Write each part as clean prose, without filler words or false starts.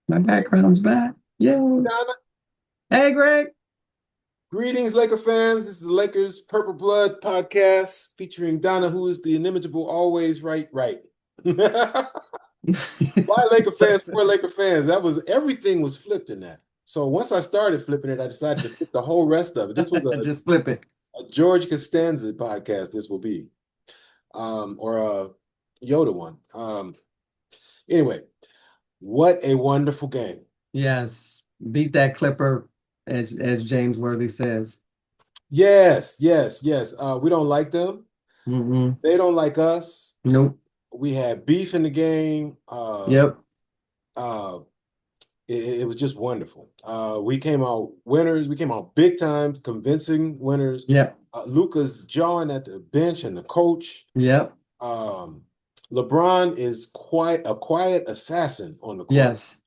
My background's back. Yay. Donna, Hey, Greg. greetings, Laker fans. This is the Lakers Purple Blood podcast featuring Donna, who is the inimitable, always right. Why Laker So, fans? For Laker fans. That was everything was flipped in that. So once I started flipping it, I decided to flip the whole rest of it. This was a, just flip it. a George Costanza podcast. This will be, or a Yoda one. Anyway, what a wonderful game. Yes. Beat that Clipper, as James Worthy says. Yes. We don't like them. Mm-mm. They don't like us. Nope. We had beef in the game. Yep. Uh, it was just wonderful. We came out winners. We came out big time, convincing winners. Yep. Luka's jawing at the bench and the coach. Yep. Um, LeBron is quite a quiet assassin on the court. Yes.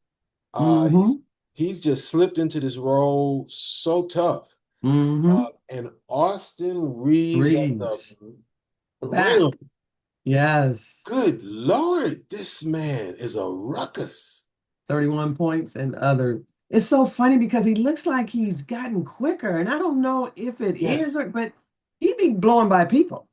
Uh, Mm-hmm. he's he's just slipped into this role so tough. Mm-hmm. And Austin Reeves at the Reeves. rim. Back. Yes. Good Lord, this man is a ruckus. 31 points and other. It's so funny because he looks like he's gotten quicker, and I don't know if it is, Yes. but he be blowing by people.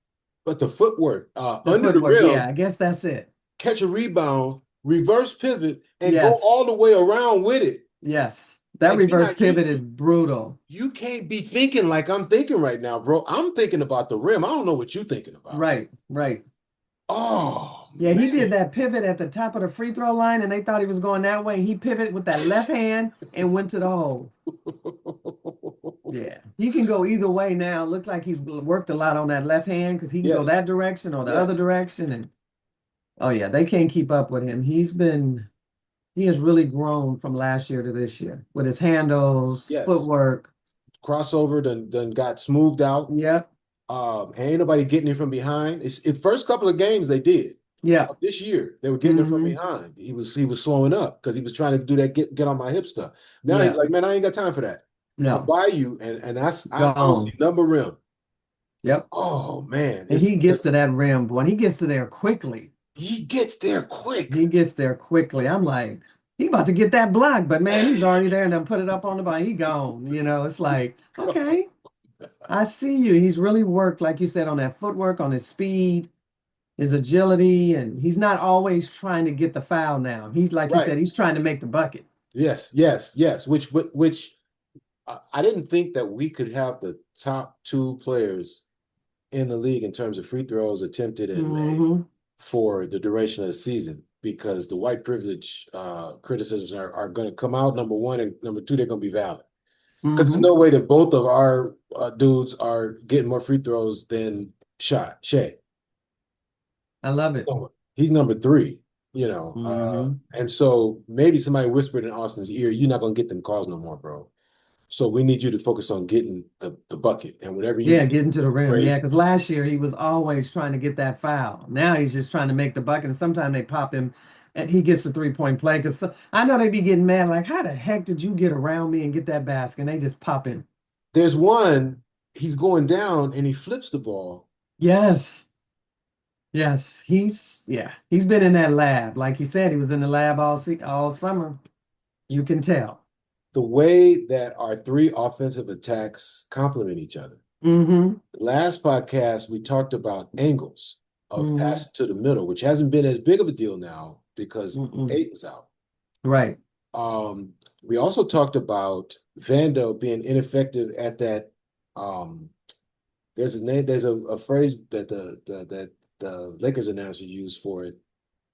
But the footwork, The under the footwork, yeah, rim, I guess that's it. catch a rebound, reverse pivot, and go Yes, all the way around with it. yes. That Like you're reverse not you pivot is brutal. you can't be thinking like I'm thinking right now, bro. I'm thinking about the rim. I don't know what you're thinking about. Right, right. Oh Yeah, he did man. that pivot at the top of the free throw line, and they thought he was going that way. He pivoted with that left hand and went to the hole. Yeah, he can go either way now. Look like he's worked a lot on that left hand because he can go Yes, that direction or the other yes, direction. And oh yeah, they can't keep up with him. He has really grown from last year to this year with his handles, yes. footwork. Crossover done got smoothed out. Yep, Ain't nobody getting it from behind. It's first couple of games they did yep. this year. They were getting it from Mm-hmm. behind. He was slowing up because he was trying to do that get on my hip stuff. Now he's Yep. like, man, I ain't got time for that. I'm No, by you, and I don't see gone. number rim. Yep. Oh man, And he gets to that rim, boy. And he gets to there quickly. he gets there quick. He gets there quickly. I'm like, he about to get that block, but man, he's already there and then put it up on the bar. He gone. It's like, okay, I see you. He's really worked, like you said, on that footwork, on his speed, his agility, and he's not always trying to get the foul now. He's like you Right. said, he's trying to make the bucket. Yes. Which I didn't think that we could have the top two players in the league in terms of free throws attempted and made Hmm. for the duration of the season because the white privilege criticisms are going to come out. Number one and number two, they're going to be valid because there's Hmm. no way that both of our dudes are getting more free throws than Shea. I love it. He's number three, you know. Hmm. And so maybe somebody whispered in Austin's ear, "You're not going to get them calls no more, bro. So we need you to focus on getting the bucket and whatever you Yeah, can do, getting to the rim. great." Yeah, because last year he was always trying to get that foul. Now he's just trying to make the bucket. And sometimes they pop him and he gets the 3-point play. Because I know they be getting mad, like, how the heck did you get around me and get that basket? And they just pop him. There's one, he's going down and he flips the ball. Yes. Yes. He's been in that lab. Like he said, he was in the lab all summer. You can tell. The way that our three offensive attacks complement each other. Mm-hmm. Last podcast, we talked about angles of Mm-hmm. passing to the middle, which hasn't been as big of a deal now because Mm-mm. Aiton's out. Right. We also talked about Vando being ineffective at that. Um, there's a name, there's a phrase that the Lakers announcer used for it.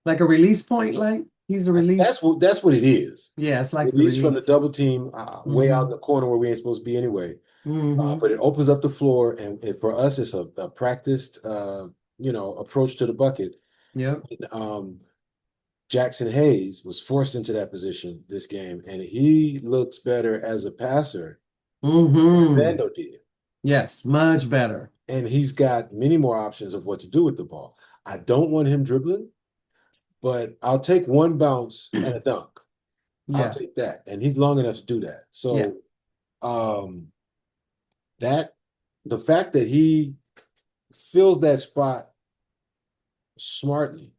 Like a release point, like he's a release. That's what it is. Yeah, it's like the Release from the release. double team, way out Mm-hmm. in the corner where we ain't supposed to be anyway. Mm-hmm. But it opens up the floor, and for us, it's a practiced, approach to the bucket. Yep. Um, Jackson Hayes was forced into that position this game, and he looks better as a passer than Mm-hmm. Vando did. Yes, much better. And he's got many more options of what to do with the ball. I don't want him dribbling, but I'll take one bounce and a dunk. I'll Yeah, take that. And he's long enough to do that. yeah. So um that the fact that he fills that spot smartly,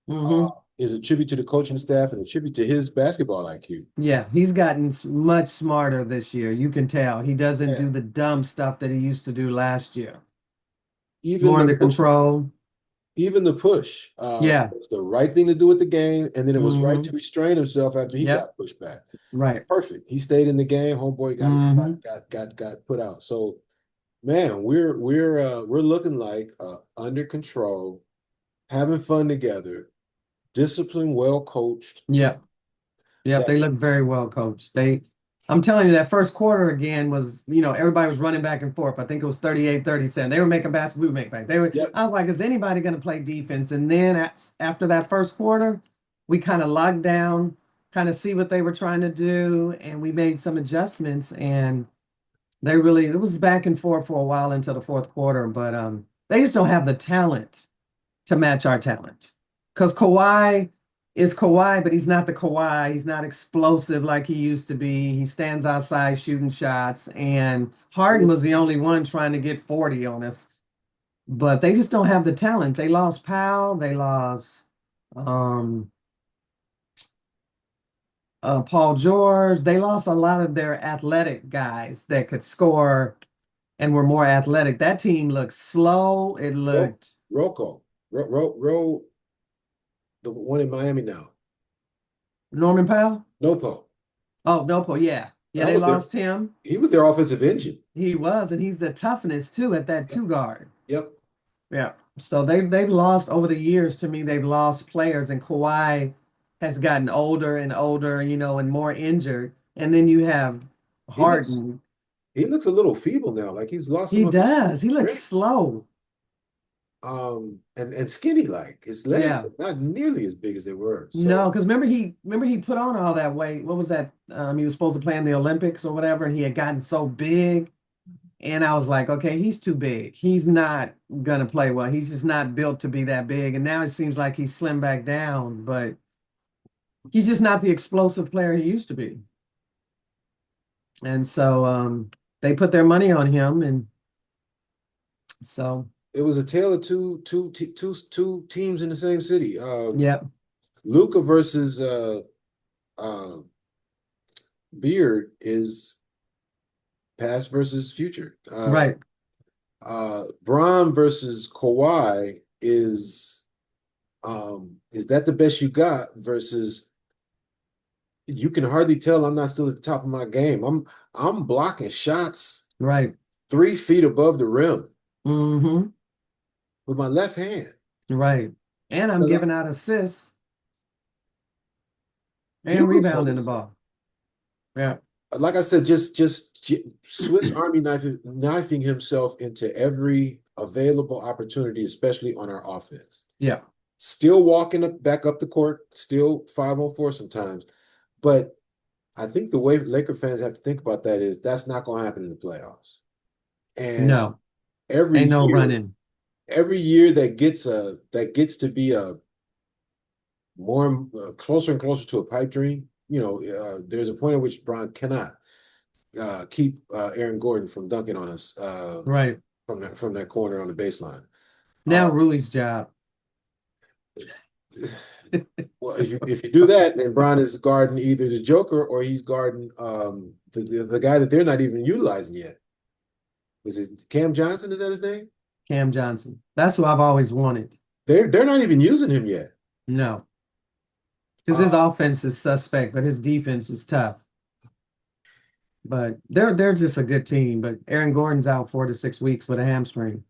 uh, Mm-hmm. is a tribute to the coaching staff and a tribute to his basketball IQ. Yeah, he's gotten much smarter this year. You can tell. He doesn't Yeah. do the dumb stuff that he used to do last year. Even More the under control. even the push, Yeah. was the right thing to do with the game, and then it was right Hmm. to restrain himself after he Yep. got pushed back. Right. Perfect. He stayed in the game. Homeboy Hmm. got put out. So man, we're looking like under control, having fun together, disciplined, well coached team. Yep. Yep. That They look very well coached. I'm telling you, that first quarter again was, everybody was running back and forth. I think it was 38-37. They were making baskets, we were making back. yep, I was like, is anybody going to play defense? And then after that first quarter, we kind of locked down, kind of see what they were trying to do. And we made some adjustments, and it was back and forth for a while until the fourth quarter, but they just don't have the talent to match our talent. Because Kawhi is Kawhi, but he's not the Kawhi. He's not explosive like he used to be. He stands outside shooting shots, and Harden was the only one trying to get 40 on us. But they just don't have the talent. They lost Powell. They lost um, Paul George. They lost a lot of their athletic guys that could score and were more athletic. That team looked slow. It looked Rocco, the one in Miami now. Norman Powell. Nopo. Oh, Nopo, yeah. Yeah, That they was their lost him. he was their offensive engine. He was, and he's the toughness too at that Yep. two guard. Yep. Yeah. So they've lost over the years to me, they've lost players, and Kawhi has gotten older and older, and more injured. And then you have He looks Harden. he looks a little feeble now, like he's lost He some of his does. He looks strength. slow. And skinny like his legs Yeah. are not nearly as big as they were. No, So because remember he put on all that weight. What was that? He was supposed to play in the Olympics or whatever, and he had gotten so big. And I was like, okay, he's too big. He's not gonna play well. He's just not built to be that big. And now it seems like he's slimmed back down, but he's just not the explosive player he used to be. And so they put their money on him, and so it was a tale of two teams in the same city. yeah, Luka versus uh, Beard is past versus future. right, Bron versus Kawhi is that the best you got versus you can hardly tell I'm not still at the top of my game. I'm blocking shots right. 3 feet above the rim Mm-hmm. with my left hand. Right. And I'm 'Cause giving out assists and beautiful. rebounding the ball. Yeah. Like I said, just Swiss Army knifing himself into every available opportunity, especially on our offense. Yeah. Still walking back up the court, still 5-on-4 sometimes. But I think the way Laker fans have to think about that is that's not going to happen in the playoffs. And No, every ain't no year, running. every year that gets to be a more closer and closer to a pipe dream. There's a point at which Bron cannot keep Aaron Gordon from dunking on us Right. from that corner on the baseline. Now Uh, Rui's job. well, if you do that, then Bron is guarding either the Joker or he's guarding the guy that they're not even utilizing yet. Is it Cam Johnson? Is that his name? Cam Johnson. That's who I've always wanted. They're not even using him yet. No, because his Uh, offense is suspect, but his defense is tough. But they're just a good team. But Aaron Gordon's out 4 to 6 weeks with a hamstring.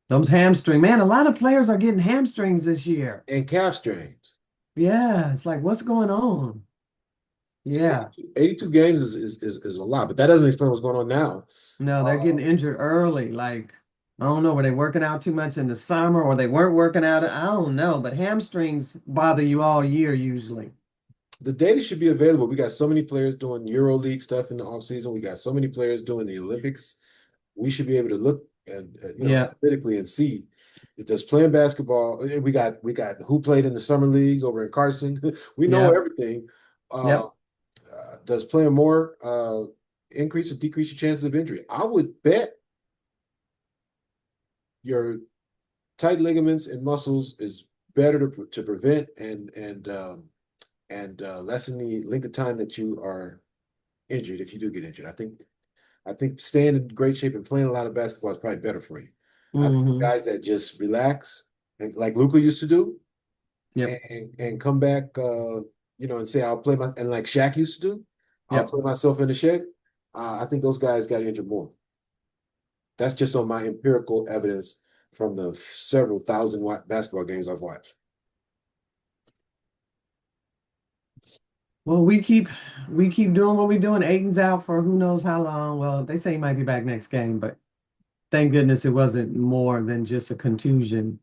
Those hamstring, man, a lot of players are getting hamstrings this year. and calf strains. Yeah, it's like, what's going on? Yeah. 82 games is a lot, but that doesn't explain what's going on now. No, they're Uh, getting injured early. Like, I don't know, were they working out too much in the summer or they weren't working out? I don't know, but hamstrings bother you all year usually. the data should be available. We got so many players doing Euro League stuff in the offseason. We got so many players doing the Olympics. We should be able to look Yeah. analytically and see if does playing basketball. We got who played in the summer leagues over in Carson. We know Yeah. everything. Uh, Yep. does playing more increase or decrease your chances of injury? I would bet your tight ligaments and muscles is better to prevent and lessen the length of time that you are injured if you do get injured. I think staying in great shape and playing a lot of basketball is probably better for you. I think Hmm. guys that just relax, and like Luka used to do, Yep. and come back, and say I'll play my and like Shaq used to do, I'll Yep. play myself in the shed. I think those guys got injured more. That's just on my empirical evidence from the several thousand basketball games I've watched. Well, we keep doing what we're doing. Aiden's out for who knows how long. Well, they say he might be back next game, but thank goodness it wasn't more than just a contusion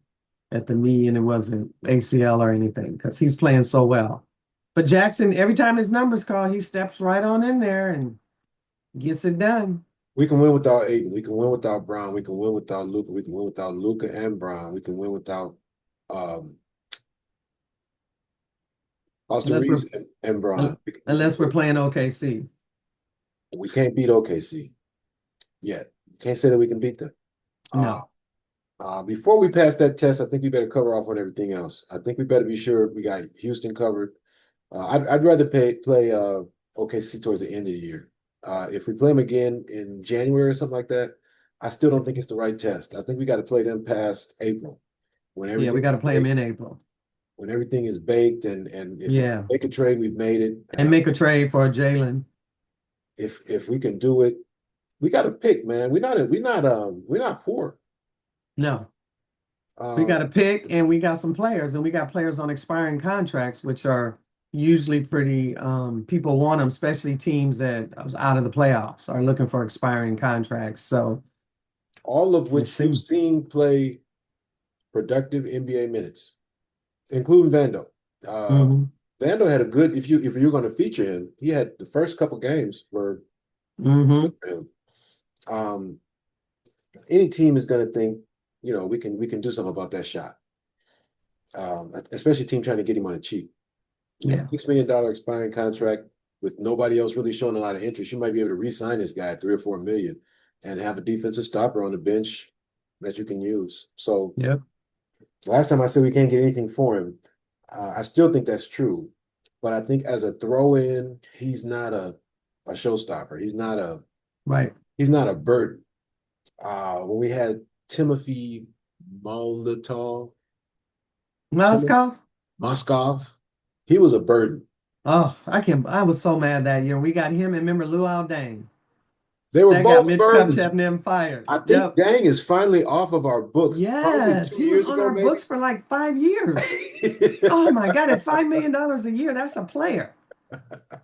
at the knee and it wasn't ACL or anything because he's playing so well. But Jackson, every time his number's called, he steps right on in there and gets it done. We can win without Aiden. We can win without Brown. We can win without Luka. We can win without Luka and Brown. We can win without um, Austin Unless we're Reeves and Braun. unless we're playing OKC. We can't beat OKC yet. You can't say that we can beat them. Uh, No. before we pass that test, I think we better cover off on everything else. I think we better be sure we got Houston covered. I'd rather play OKC towards the end of the year. If we play them again in January or something like that, I still don't think it's the right test. I think we got to play them past April when Yeah, we everything got is to play him in baked. April. When everything is baked, and if we Yeah. make a trade, we've made it. And make a trade for Jalen. If we can do it, we got to pick, man. We're not poor. No. We got Um, to pick and we got some players and we got players on expiring contracts, which are usually pretty people want them, especially teams that are out of the playoffs are looking for expiring contracts. So all of we'll which you've see. seen play productive NBA minutes, including Vando. Uh, Hmm. Vando had a good. If you're going to feature him, he had the first couple games were good Hmm. for him. Um, any team is going to think, we can do something about that shot. Especially a team trying to get him on a cheap. Yeah. $6 million expiring contract with nobody else really showing a lot of interest. You might be able to re-sign this guy at 3 or 4 million and have a defensive stopper on the bench that you can use. So Yep. last time I said we can't get anything for him, I still think that's true. But I think as a throw-in, he's not a showstopper. Right. He's not a burden. When we had Timothy Molotov, Tim Moskov. Moskov, he was a burden. Oh, I was so mad that year. We got him and remember Luau Dang. They were That got both Mitch burdens. Kupchak and them fired. I think Yep. Dang is finally off of our books. Probably Yes. two He was years on ago, our maybe. books for like 5 years. Oh my God, at $5 million a year, that's a player.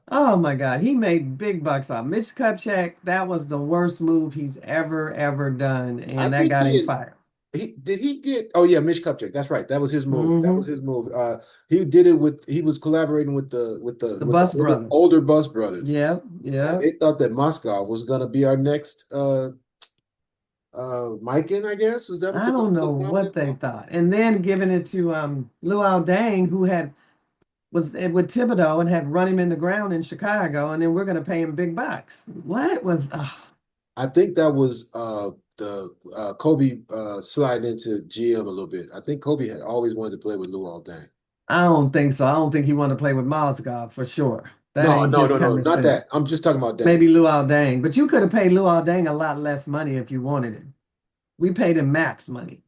Oh my God, he made big bucks off. Mitch Kupchak, that was the worst move he's ever done, I and that think got he him had fired. he did he get oh yeah, Mitch Kupchak. That's right. That was his move. That was Hmm. his move. He did it he was collaborating with The the Bus brother. older Bus brothers. Yep, And yep. they thought that Moscow was gonna be our next Mikan, I guess. Was that what I the don't know was what nominated they for? thought, and then giving it to Luau Dang, who had was with Thibodeau and had run him in the ground in Chicago, and then we're going to pay him big bucks. What was? I think that was the Kobe sliding into GM a little bit. I think Kobe had always wanted to play with Lou Dang. I don't think so. I don't think he wanted to play with Mozgov for sure. That No, ain't no, his no, no, kind of not center. that. I'm just talking about Dang. Maybe Luau Dang, but you could have paid Luau Dang a lot less money if you wanted him. We paid him max money.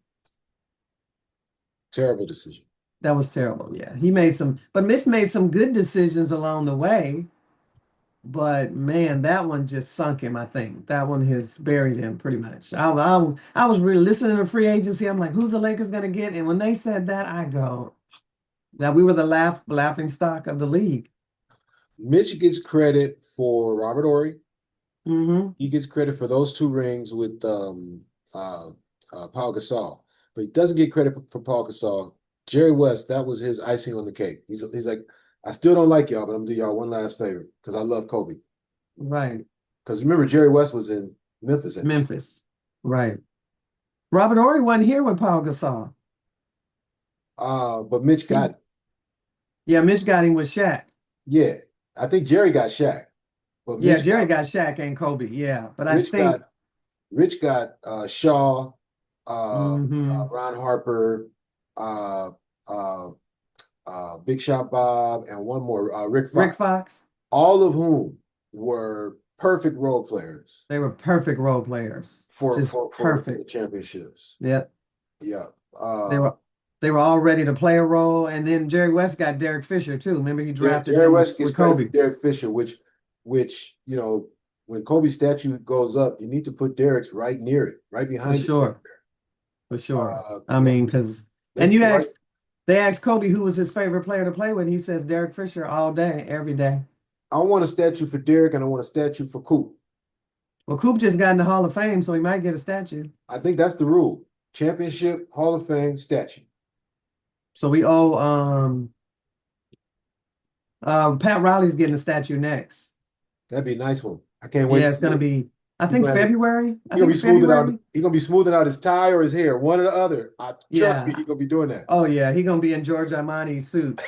Terrible decision. That was terrible. Yeah, he made some, but Mitch made some good decisions along the way. But man, that one just sunk him. I think that one has buried him pretty much. I was really listening to free agency. I'm like, who's the Lakers gonna get? And when they said that, I go, now we were the laughing stock of the league. Mitch gets credit for Robert Ory. Hmm. He gets credit for those two rings with uh, Paul Gasol, but he doesn't get credit for Paul Gasol. Jerry West, that was his icing on the cake. He's like, I still don't like y'all, but I'm gonna do y'all one last favor because I love Kobe. Right. Because remember, Jerry West was in Memphis at the time. Memphis. Right. Robert Horry wasn't here with Paul Gasol. But Mitch got He, it. yeah, Mitch got him with Shaq. Yeah, I think Jerry got Shaq, but Yeah, Mitch Jerry got got Shaq and Kobe. Yeah, but I Rich think, got Rich got Shaw, hmm Ron Harper, uh, uh, Big Shot Bob, and one more, Rick Rick Fox, Fox. all of whom were perfect role players They were perfect role players. for Just for for, for the perfect. championships. Yep. Yeah. They were they were all ready to play a role. And then Jerry West got Derek Fisher too. Remember he drafted Jerry him West gets with credit for Kobe. Derek Fisher, which when Kobe's statue goes up, you need to put Derek's right near it, right For behind it sure. somewhere. For sure. Uh, I let's mean, because let's and be you right. asked they asked Kobe who was his favorite player to play with. He says Derek Fisher all day, every day. I want a statue for Derek, and I want a statue for Coop. Well, Coop just got in the Hall of Fame, so he might get a statue. I think that's the rule. Championship, Hall of Fame, statue. So we owe Pat Riley's getting a statue next. That'd be a nice one. I can't wait Yeah, to it's see gonna it. be I He's think gonna have his February. I He's gonna think be smoothing out. February. He's gonna be smoothing out his tie or his hair, one or the other. Trust me, Yeah. he's gonna be doing that. Oh yeah, he gonna be in George Armani's suit.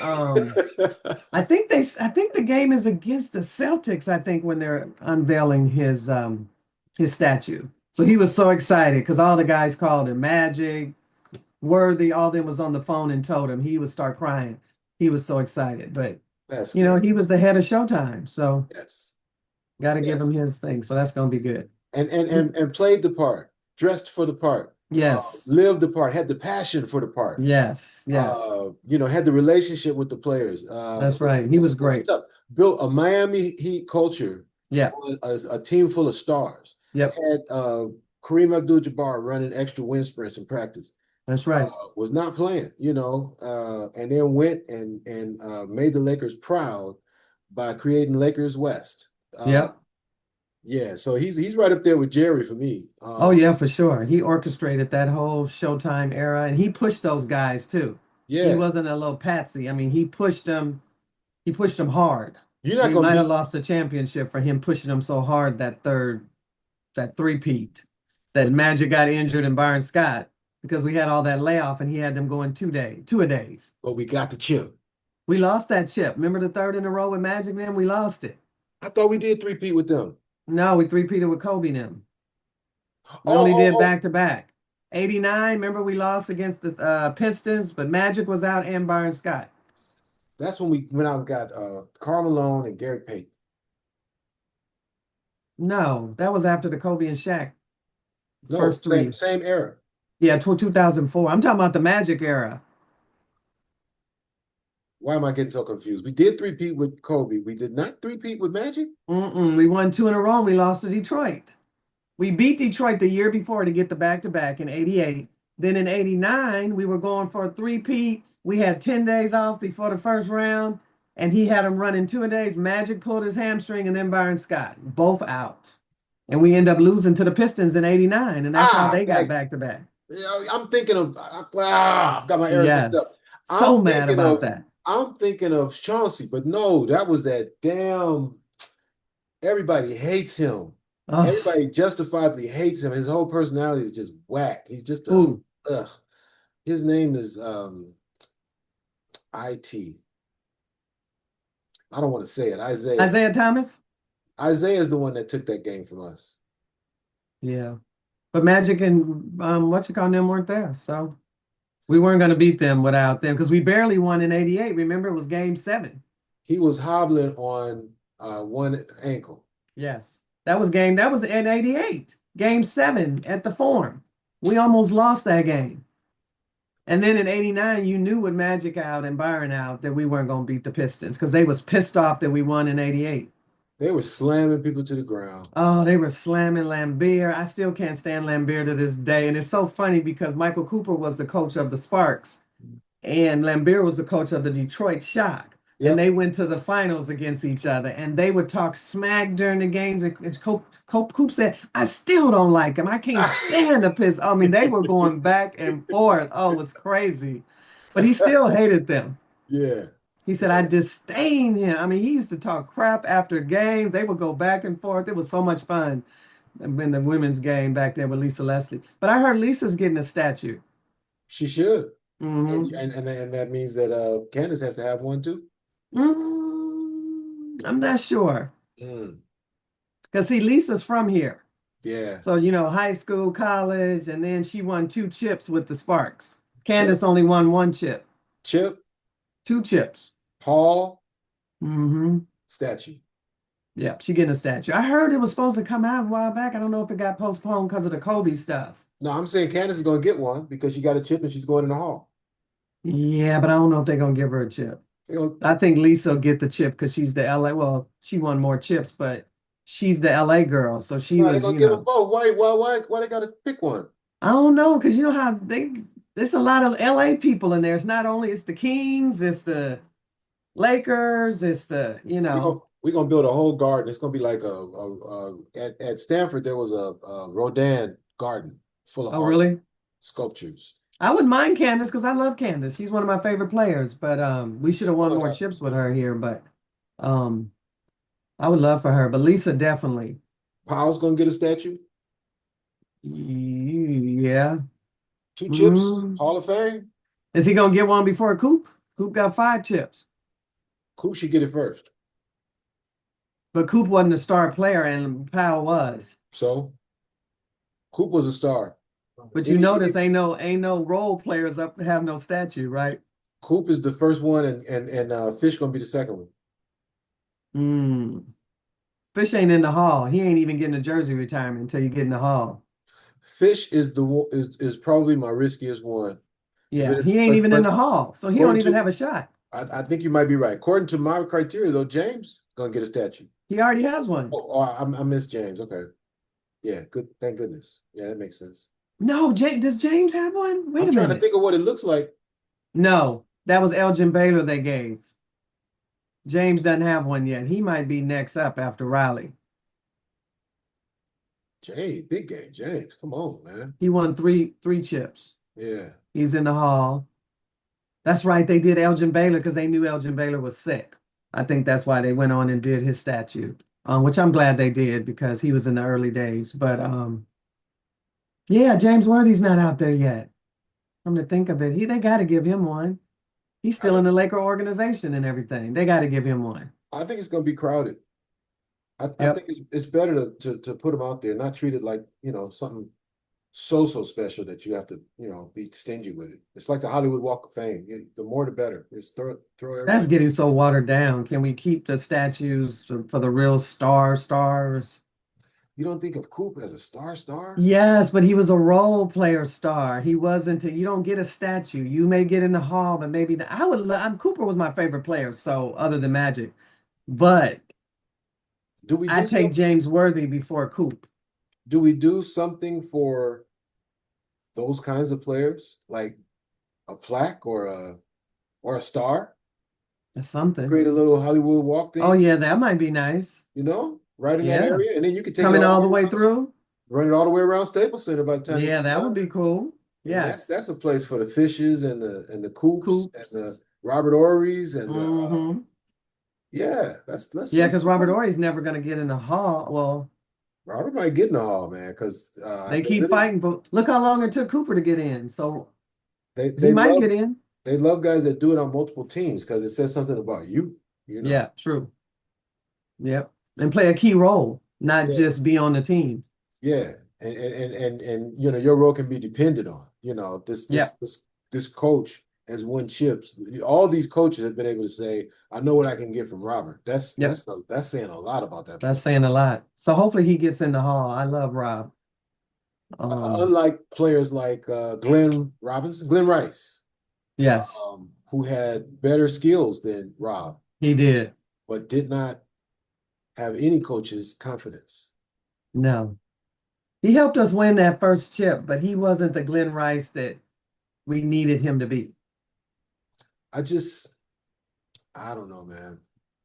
I think the game is against the Celtics, I think, when they're unveiling his statue. So he was so excited because all the guys called him Magic, Worthy, all of them was on the phone and told him he would start crying. He was so excited. But That's you know, great. he was the head of Showtime, so Yes, gotta give him yes, his thing. So that's gonna be good. and played the part, dressed for the part, Yes, lived the part, had the passion for the part. yes, yes. Had the relationship with the players. That's right. He was Was great. tough. Built a Miami Heat culture Yeah, on a team full of stars. yep, Had Kareem Abdul-Jabbar running extra wind sprints in practice. that's right. Was not playing, and then went and made the Lakers proud by creating Lakers West. Yep. Yeah, so he's right up there with Jerry for me. Oh yeah, for sure. He orchestrated that whole Showtime era and he pushed those guys too. He Yeah, wasn't a little patsy. I mean, he pushed them hard. you're not We gonna might have beat. lost the championship for him pushing them so hard that three-peat, that But Magic got injured and Byron Scott because we had all that layoff and he had them going 2 a days. but we got the chip. We lost that chip. Remember the third in a row with Magic then? We lost it. I thought we did three-peat with them. No, we three-peated with Kobe then. Oh, We only oh, did oh. back to back. 89, remember we lost against the Pistons, but Magic was out and Byron Scott. That's when we went out and got Karl Malone and Gary Payton. No, that was after the Kobe and Shaq No, first same three. same era. Yeah, 2004. I'm talking about the Magic era. Why am I getting so confused? We did three-peat with Kobe. We did not three-peat with Magic? We won two in a row and we lost to Detroit. We beat Detroit the year before to get the back-to-back in 88. Then in 89, we were going for a three-peat. We had 10 days off before the first round, and he had them running 2 days. Magic pulled his hamstring, and then Byron Scott, both out. And we end up losing to the Pistons in 89, and that's how Ah, they got back-to-back. I'm thinking of I've got my eras mixed up. Yes. So mad about that. I'm thinking of Chauncey, but no, that was that damn everybody hates him. Oh, Everybody justifiably hates him. His whole personality is just whack. He's just a who? ugh. His name is IT. I don't want to say it. Isaiah. Isaiah Thomas? Isaiah is the one that took that game from us. Yeah. But Magic and what you call them weren't there. So we weren't going to beat them without them because we barely won in 88. Remember, it was game 7. He was hobbling on one ankle. Yes. That was in 88. Game 7 at the Forum. We almost lost that game. And then in 89, you knew with Magic out and Byron out that we weren't going to beat the Pistons because they was pissed off that we won in 88. They were slamming people to the ground. Oh, they were slamming Lambeer. I still can't stand Lambeer to this day. And it's so funny because Michael Cooper was the coach of the Sparks and Lambeer was the coach of the Detroit Shock. And Yep. they went to the finals against each other. And they would talk smack during the games. And Coop said, I still don't like him. I can't stand the piss. I mean, they were going back and forth. Oh, it was crazy. But he still hated them. Yeah. He said, I disdain him. I mean, he used to talk crap after games. They would go back and forth. It was so much fun in the women's game back there with Lisa Leslie. But I heard Lisa's getting a statue. She should. Hmm And that means that Candace has to have one too. I'm not sure. Mm, Because see, Lisa's from here. yeah. So, high school, college, and then she won 2 chips with the Sparks. Chip. Candace only won 1 chip. Chip, 2 chips. Hall, Mm-hmm. statue. Yep, she getting a statue. I heard it was supposed to come out a while back. I don't know if it got postponed because of the Kobe stuff. No, I'm saying Candace is going to get one because she got a chip and she's going in the hall. Yeah, but I don't know if they're gonna give her a chip. You know, I think Lisa will get the chip because she's the LA. Well, she won more chips, but she's the LA girl. So she no, they're was, going to give them both. Why they got to pick one? I don't know, because you know how there's a lot of LA people in there. It's the Kings, it's the Lakers, it's the, We're gonna build a whole garden. It's gonna be like at Stanford there was a Rodin garden full of oh, art really? sculptures. I wouldn't mind Candace because I love Candace. She's one of my favorite players, but we should have won One more of chips with her here, but um I would love for her. But Lisa definitely. Powell's gonna get a statue. Yeah. 2 chips, Mm. Hall of Fame. Is he gonna get one before Coop? Coop got 5 chips. Who should get it first? But Coop wasn't a star player and Powell was. So Coop was a star. But you Any notice ain't no role players up have no statue, right? Coop is the first one, and Fish gonna be the second one. Mm. Fish ain't in the hall. He ain't even getting a jersey retirement until you get in the hall. Fish is is probably my riskiest one. Yeah, he ain't even in But the hall, so he don't according even to have a shot. I think you might be right. According to my criteria, though, James gonna get a statue. He already has one. I missed James. Okay. Yeah, good. Thank goodness. Yeah, that makes sense. No, does James have one? Wait I'm a trying to minute. think of what it looks like. No, that was Elgin Baylor they gave. James doesn't have one yet. He might be next up after Riley. James, big game, James. Come on, man. He won three chips. Yeah. He's in the hall. That's right. They did Elgin Baylor because they knew Elgin Baylor was sick. I think that's why they went on and did his statue, which I'm glad they did because he was in the early days. But yeah, James Worthy's not out there yet. Come to think of it, they got to give him one. He's I still in think the Laker organization and everything. They got to give him one. I think it's gonna be crowded. I think Yep, it's better to put him out there, not treat it like, something so special that you have to, be stingy with it. It's like the Hollywood Walk of Fame. The more the better. Just throw that's everybody. getting so watered down. Can we keep the statues for the real stars? You don't think of Coop as a star? Yes, but he was a role player star. He wasn't. You don't get a statue. You may get in the hall, but maybe I would. Cooper was my favorite player. So other than Magic, but Do we I do take something? James Worthy before Coop. Do we do something for those kinds of players, like a plaque or a star? That's something. Create a little Hollywood walk Oh thing, yeah, that might be nice. right in that Yeah, area, and then you can take it coming all the all way the way around, through. run it all the way around Staples Center by the time you Yeah, get that would done. be cool. And Yes, that's a place for the Fishes and the Coops and the Coops. Robert Ory's and the Hmm. yeah, let's Yeah, let's because do Robert that. Ory's never going to get in the hall. Well, Robert might get in the hall, man, because they they keep really fighting, but look how long it took Cooper to get in. So they he they might love get in. they love guys that do it on multiple teams because it says something about you. Yeah, true. Yep. And play a key role, not just Yes. be on the team. Yeah, and your role can be depended on. This this Yep. this this coach has won chips. All these coaches have been able to say, "I know what I can get from Robert." That's Yep. that's a, that's saying a lot about that That's player. saying a lot. So hopefully he gets in the hall. I love Rob. Um, Unlike players like Glenn Rice, yes, who had better skills than Rob, he did. but did not have any coach's confidence. No. He helped us win that first chip, but he wasn't the Glenn Rice that we needed him to be. I just, I don't know, man.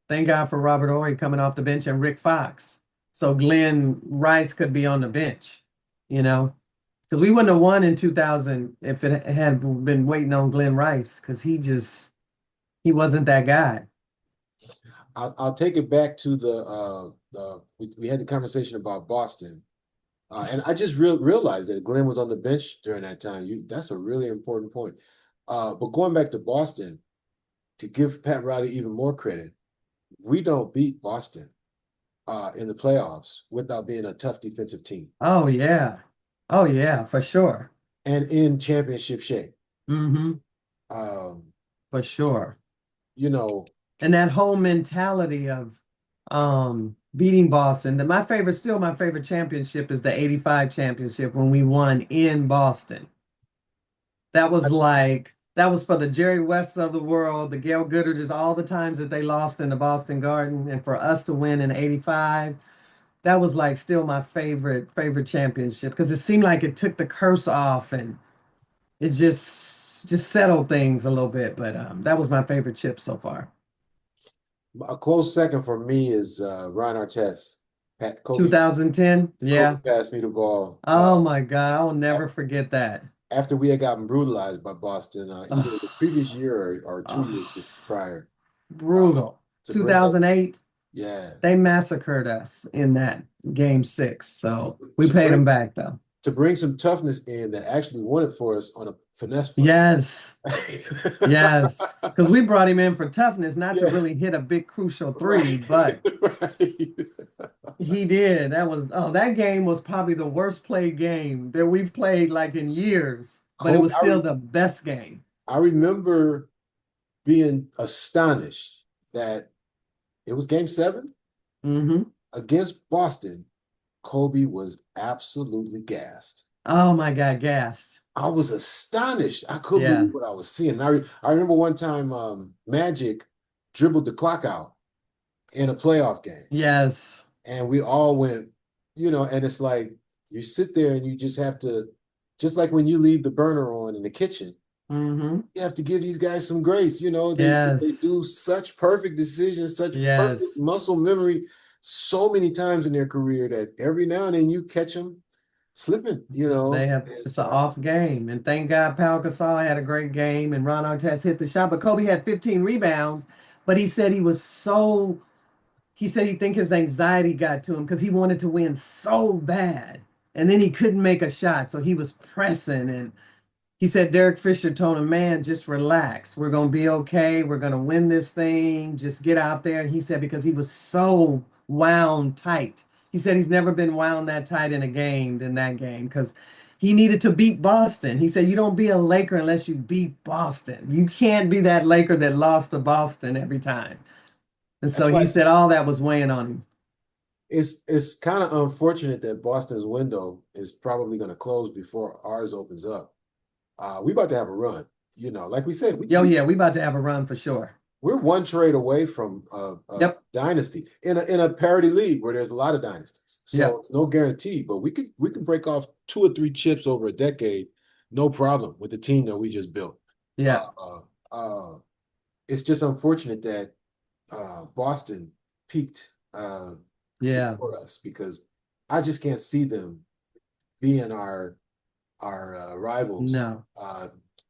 Thank God for Robert Ory coming off the bench and Rick Fox. So Glenn Rice could be on the bench, you know, because we wouldn't have won in 2000 if it had been waiting on Glenn Rice because he wasn't that guy. I'll take it back to we had the conversation about Boston, and I just realized that Glenn was on the bench during that time. That's a really important point. But going back to Boston, to give Pat Riley even more credit, we don't beat Boston in the playoffs without being a tough defensive team Oh yeah. Oh yeah, for sure. and in championship shape. Hmm. Um, for sure. You know, And that whole mentality of beating Boston. My favorite, still my favorite championship is the 85 championship when we won in Boston. That was for the Jerry Wests of the world, the Gail Goodridges, all the times that they lost in the Boston Garden, and for us to win in 85, that was like still my favorite championship because it seemed like it took the curse off and it just settled things a little bit. But that was my favorite chip so far. a close second for me is Ron Artest. Kobe 2010, Kobe yeah. passed me the ball. Oh my God, I'll A- never forget that. After we had gotten brutalized by Boston, either the Oh, previous year or 2 years oh, prior, uh, brutal. to bring up, 2008, yeah, they massacred us in that game six. So we to paid them bring back though. to bring some toughness in that actually won it for us on a finesse play. Yes, yes. Because we brought him in for toughness, not to Yeah, really hit a big crucial three, right, but right. he did. That game was probably the worst played game that we've played like in years, but it Kobe, was still the best game. I remember being astonished that it was game seven Hmm. against Boston. Kobe was absolutely gassed. Oh my God, gassed. I was astonished. I couldn't Yeah. believe what I was seeing. I remember one time Magic dribbled the clock out in a playoff game, Yes. and we all went, and it's like you sit there and you just have to, just like when you leave the burner on in the kitchen, Hmm. you have to give these guys some grace. They Yes. do such perfect decisions, such perfect Yes. muscle memory so many times in their career that every now and then you catch them slipping, They have And, it's an off game. And thank God Pau Gasol had a great game and Ron Artest hit the shot. But Kobe had 15 rebounds. But he said he think his anxiety got to him because he wanted to win so bad. And then he couldn't make a shot. So he was pressing and he said Derek Fisher told him, man, just relax. We're going to be okay. We're going to win this thing. Just get out there. And he said because he was so wound tight. He said he's never been wound that tight in a game than that game because he needed to beat Boston. He said you don't be a Laker unless you beat Boston. You can't be that Laker that lost to Boston every time. And so that's why he said all that was weighing on him. it's kind of unfortunate that Boston's window is probably going to close before ours opens up. We about to have a run, like we said, Yo, yeah, we about to have a run for sure. we're one trade away from a Yep. dynasty in a parity league where there's a lot of dynasties. So Yep. it's no guarantee, but we can break off 2 or 3 chips over a decade, no problem with the team that we just built. Uh, Yeah. uh, uh, it's just unfortunate that Boston peaked Yeah. before us because I just can't see them being our rivals No.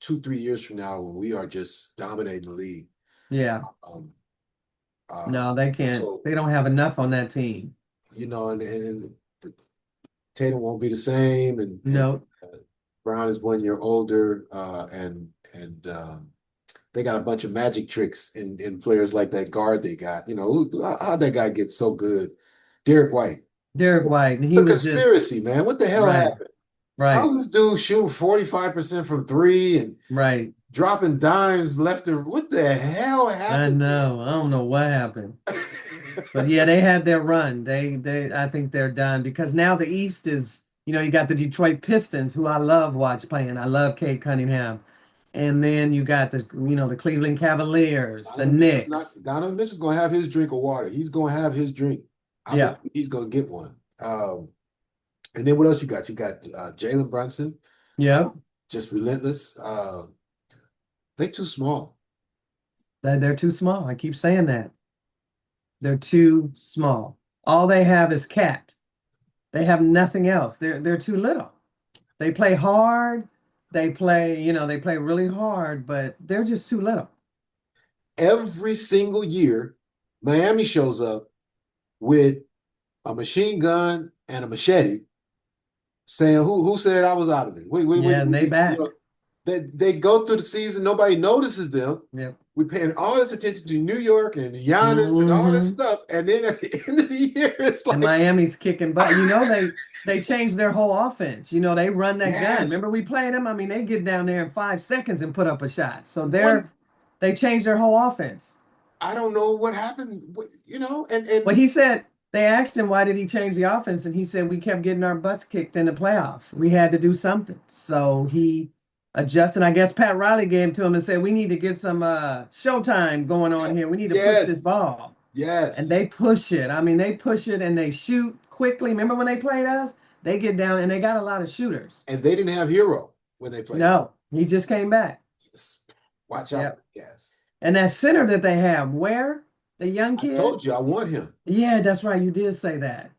2, 3 years from now when we are just dominating the league. Yeah. Um, uh, No, they can't. so They don't have enough on that team. and Tatum won't be the same, and No. Brown is 1 year older, and they got a bunch of magic tricks in players like that guard they got. How'd that guy get so good? Derek White. Derek White, and It's he a was just conspiracy, man. What the hell right, happened? right, How's this dude shooting 45% from three and right. dropping dimes left and what the hell I happened know. I don't know what happened. But there? yeah, they had their run. I think they're done because now the East is, you got the Detroit Pistons, who I love watch playing. I love Cade Cunningham. And then you got the Cleveland Cavaliers, the Knicks. Donovan Mitchell's gonna have his drink of water. He's gonna have his drink. I believe Yeah. he's gonna get one. And then what else you got? You got Jalen Brunson, uh, Yep. just relentless. They too small. They're too small. I keep saying that. They're too small. All they have is cat. They have nothing else. They're too little. They play hard. They play really hard, but they're just too little. Every single year, Miami shows up with a machine gun and a machete, saying, "Who said I was out of it?" Yeah, and they back. they go through the season, nobody notices them. Yep. We paying all this attention to New York and Giannis and all this Hmm. stuff, and then at the end of the year, it's And like, Miami's kicking butt. They changed their whole offense. They run that gun. yes, Remember we played them? I mean, they get down there in 5 seconds and put up a shot. So one They changed their whole offense. I don't know what happened, and Well, he said they asked him why did he change the offense, and he said we kept getting our butts kicked in the playoffs. We had to do something. So he adjusted. I guess Pat Riley gave to him and said we need to get some showtime going on yeah, here. We need to push this yes, ball. And yes, they push it. I mean, they push it and they shoot quickly. Remember when they played us? They get down and they got a lot of shooters. and they didn't have Hero when they played us. No, he just came back. Yes. Watch out for Yep. the gas. And that center that they have, where the young I kid? told you I want him. Yeah, that's right. You did say that.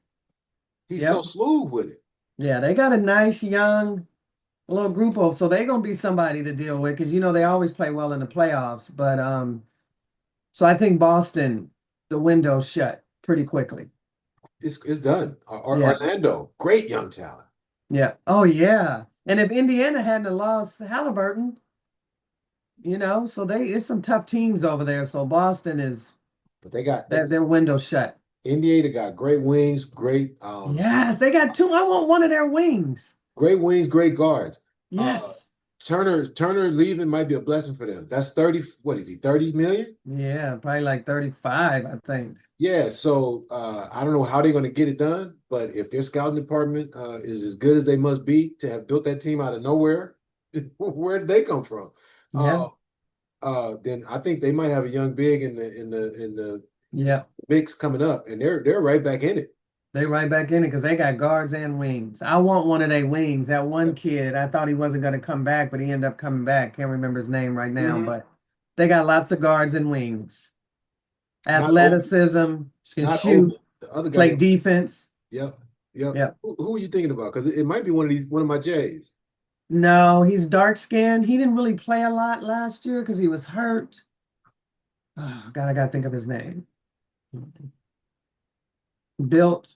He's so Yep. smooth with it. Yeah, they got a nice young little group of, so they're gonna be somebody to deal with because they always play well in the playoffs. But so I think Boston, the window's shut pretty quickly. It's done. Yeah, Orlando, great young talent. yeah. Oh yeah. And if Indiana hadn't lost Halliburton, so it's some tough teams over there. So Boston is But they got their window shut. Indiana got great wings, great Yes, they got two. I want one of their wings. great wings, great guards. Uh Yes. Turner leaving might be a blessing for them. That's 30, what is he, 30 million? Yeah, probably like 35, I think. Yeah, so I don't know how they're going to get it done, but if their scouting department is as good as they must be to have built that team out of nowhere, where did they come from? Yeah. Uh, then I think they might have a young big in the Yeah. mix coming up, and they're right back in it. They right back in it because they got guards and wings. I want one of their wings. That one kid, I thought he wasn't going to come back, but he ended up coming back. Can't remember his name right now, Mhm. but they got lots of guards and wings. Not open, Athleticism, can not shoot, open. The other guy, play defense. yep, yep. Yep. Who are you thinking about? Because it might be one of my Jays. No, he's dark skinned. He didn't really play a lot last year because he was hurt. Oh, God, I got to think of his name. Built.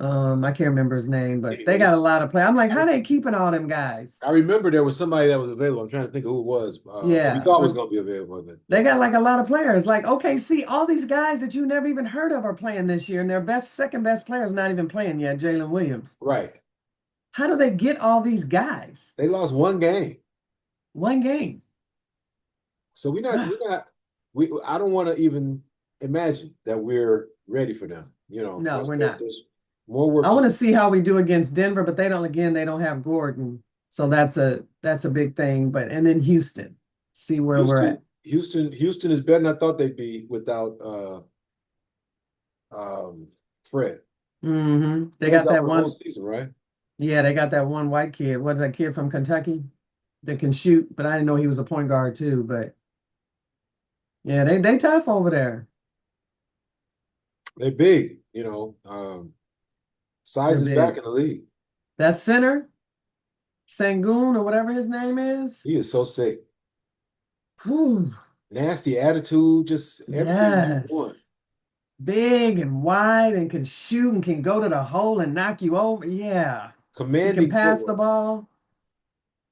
I can't remember his name, but they Anyway, got a lot of play. I'm like, how they keeping all them guys? I remember there was somebody that was available. I'm trying to think of who it was that we Yeah, thought was but going to be available. But they got like a lot of players. Like, okay, see, all these guys that you never even heard of are playing this year, and their second best player is not even playing yet, Jalen Williams. right, How do they get all these guys? they lost one game, One game. so we I don't want to even imagine that we're ready for them. No, we're not. There's more work I to want do. to see how we do against Denver, but they don't have Gordon. So that's a big thing. But and then Houston, see where we're at. Houston is better than I thought they'd be without Fred. They Fred's got out that for the whole one. season, right? Yeah, they got that one white kid. What's that kid from Kentucky that can shoot? But I didn't know he was a point guard too. But yeah, they tough over there. They're big, They're size is back big. in the league. That center, Sangoon or whatever his name is. He is so sick. Whew, Nasty attitude, just everything you want. yes. Big and wide and can shoot and can go to the hole and knock you over. Yeah. He can Commanding pass the footwork. ball.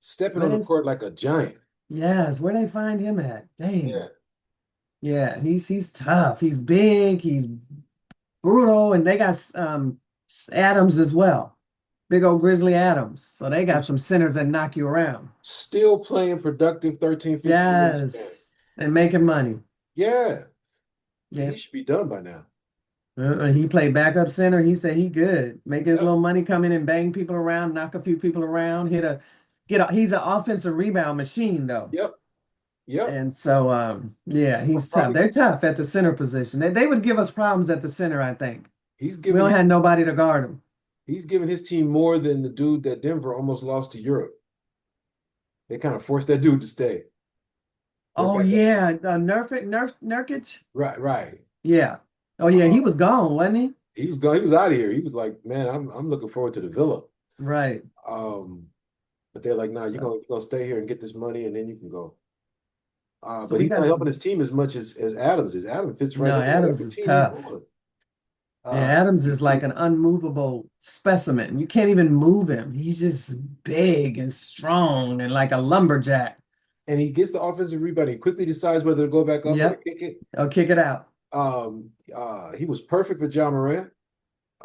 Stepping Where on the they court like a giant. yes, where they find him at? Yeah. Dang. Yeah, he's tough. He's big, he's brutal, and they got Adams as well. Big old Grizzly Adams. So they got Who's some centers that knock you around. still playing productive 13, 15 minutes a game. Yes. And making money. Yeah. Yeah. He should be done by now. He played backup center. He said he good. Make his Yep. little money come in and bang people around, knock a few people around, he's an offensive rebound machine though. Yep. Yep. And so yeah, We're he's tough. probably They're tough at the center position. They would give us problems at the center, I think. he's We giving don't his, have nobody to guard him. he's giving his team more than the dude that Denver almost lost to Europe. They kind of forced that dude to stay. Their Oh backup center. yeah, Nurkic. Right, right. Yeah. Oh yeah, he Uh, was gone, wasn't he? he was gone. He was out of here. He was like, man, I'm looking forward to the villa. Right. Um, but they're like, nah, So, you're gonna stay here and get this money, and then you can go. so But we he's got not helping some. his team as much as Adams is. Adam fits right No, in Adams whatever is team he's tough. on. Yeah, Uh, Adams is like an unmovable specimen. You can't even move him. He's just big and strong and like a lumberjack. and he gets the offensive rebound. He quickly decides whether to go back up or to Yep. kick it. I'll kick it out. He was perfect for John Moran.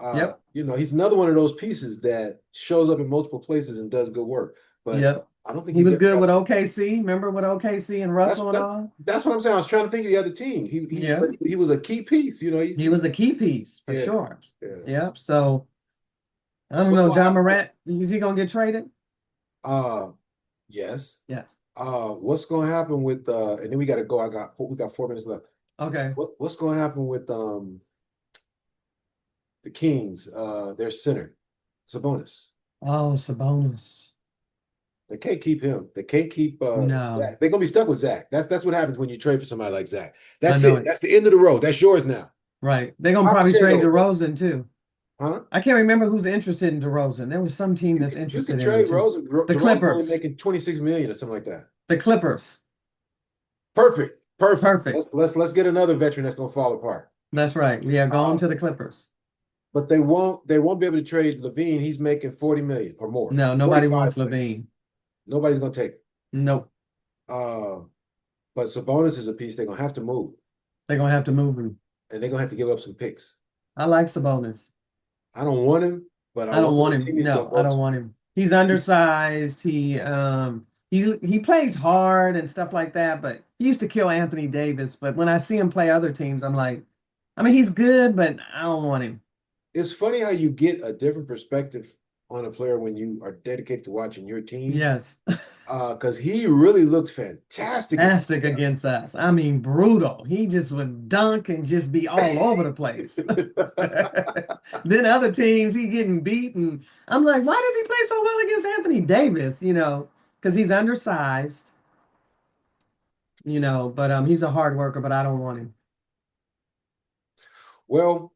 Yep. He's another one of those pieces that shows up in multiple places and does good work. But Yep. I don't think He he's was ever good got. with OKC. Remember with OKC and That's Russell and that, all? that's what I'm saying. I was trying to think of the other team. Yeah. But he was a key piece. You know, He was a key piece for yeah, sure. yeah. Yep. So I don't What's know, gonna John happen? Morant, is he gonna get traded? Uh, yes. Yes. What's gonna happen with and then we got to go. We got 4 minutes left. Okay. What's gonna happen with the Kings? Their center, Sabonis. Oh, Sabonis. They can't keep him. They can't keep No, Zach. They're gonna be stuck with Zach. That's what happens when you trade for somebody like Zach. I That's know it. it. That's the end of the road. That's yours now. Right. They're gonna Hot probably trade potato, man. DeRozan too. Huh? I can't remember who's interested in DeRozan. There was some team that's You interested could in him trade too. Rose. The DeRozan's only Clippers. making 26 million or something like that. The Clippers. Perfect. Perfect. Perfect. Let's get another veteran that's gonna fall apart. That's right. We are going Uh, to the Clippers. but they won't be able to trade Levine. He's making 40 million or more. No, nobody 45 wants million. Levine. Nobody's gonna take it. Nope. Uh, but Sabonis is a piece they're gonna have to move. They're gonna have to move him. And they're gonna have to give up some picks. I like Sabonis. I don't want him, but I I don't wonder want what him. team he's gonna No, I go don't to. want him. He's undersized. He plays hard and stuff like that, but he used to kill Anthony Davis. But when I see him play other teams, I'm like, I mean, he's good, but I don't want him. It's funny how you get a different perspective on a player when you are dedicated to watching your team. Yes. Because he really looked fantastic against Fantastic against us. I mean, brutal. He just would dunk and just be all over the place. Then other teams, he getting beaten. I'm like, why does he play so well against Anthony Davis? Because he's undersized, but he's a hard worker, but I don't want him. Well,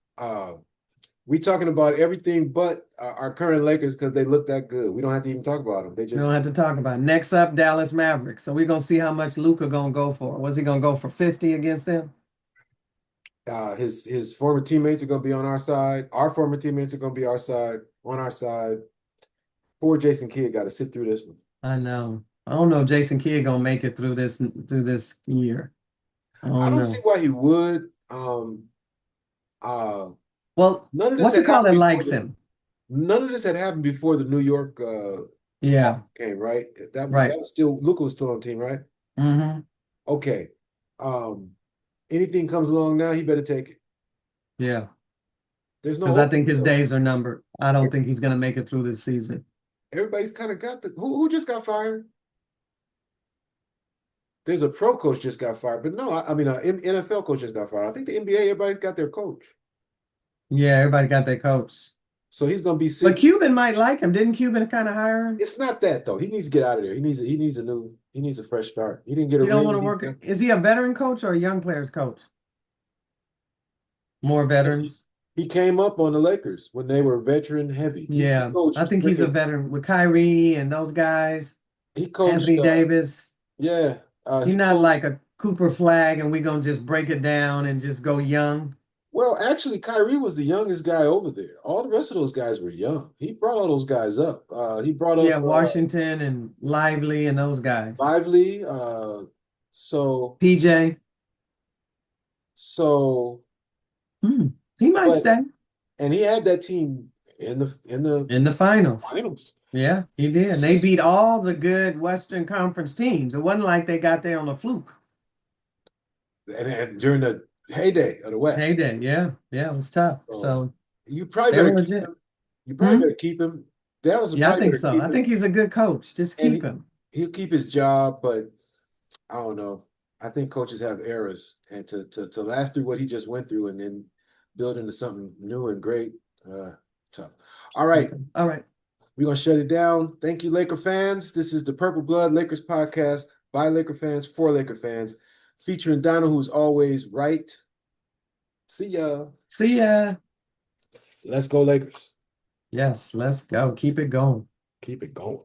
we talking about everything but our current Lakers because they look that good. We don't have to even talk about them. They We don't have just to talk about it. Next up, Dallas Mavericks. So we're gonna see how much Luka gonna go for. Was he gonna go for 50 against them? his former teammates are going to be on our side. Our former teammates are going to be on our side. Poor Jason Kidd got to sit through this one. I know. I don't know if Jason Kidd gonna make it through this year. I I don't don't see know. why he would. Uh, Well, none of this what you had call happened it before likes the him. none of this had happened before the New York Yeah, game, right? That right. was still Luka was still on the team, right? Hmm. Okay. Um, anything comes along now, he better take it. Yeah. There's no Because I open think his field. days are numbered. I don't think he's gonna make it through this season. Everybody's kind of got the who just got fired. There's a pro coach just got fired, but no, I mean, an NFL coach just got fired. I think the NBA, everybody's got their coach, Yeah, everybody got their coach. so he's gonna be But sitting. Cuban might like him. Didn't Cuban kind of hire him? It's not that though. He needs to get out of there. He needs a fresh start. He didn't get a He don't ring, want to and he's work. got. Is he a veteran coach or a young players coach? More veterans. He came up on the Lakers when they were veteran heavy. He Yeah, I coached think he's a freaking. veteran with Kyrie and those guys. He coached. Anthony Davis. Yeah. He's He not coached. like a Cooper Flag, and we gonna just break it down and just go young. Well, actually, Kyrie was the youngest guy over there. All the rest of those guys were young. He brought all those guys up. He brought Yeah, up Washington and Lively and those guys. Lively. So PJ. so, Hmm. He might but stay and he had that team in the in the finals. finals, Yeah, he did. And they beat all the good Western Conference teams. It wasn't like they got there on a fluke. and during the heyday of the West. Heyday, yeah, yeah, it was tough. So So you probably they were better keep legit. him. You probably Hmm? better keep him. Dallas will Yeah, I probably think better so. keep I him, think he's a good coach. Just and keep him. he'll keep his job. But I don't know. I think coaches have errors, and to last through what he just went through, and then build into something new and great, tough. All right, Okay. All right. we're gonna shut it down. Thank you, Laker fans. This is the Purple Blood Lakers podcast by Laker fans for Laker fans, featuring Donald, who's always right. See ya. See ya. Let's go, Lakers. Yes, let's go. Keep it going. Keep it going.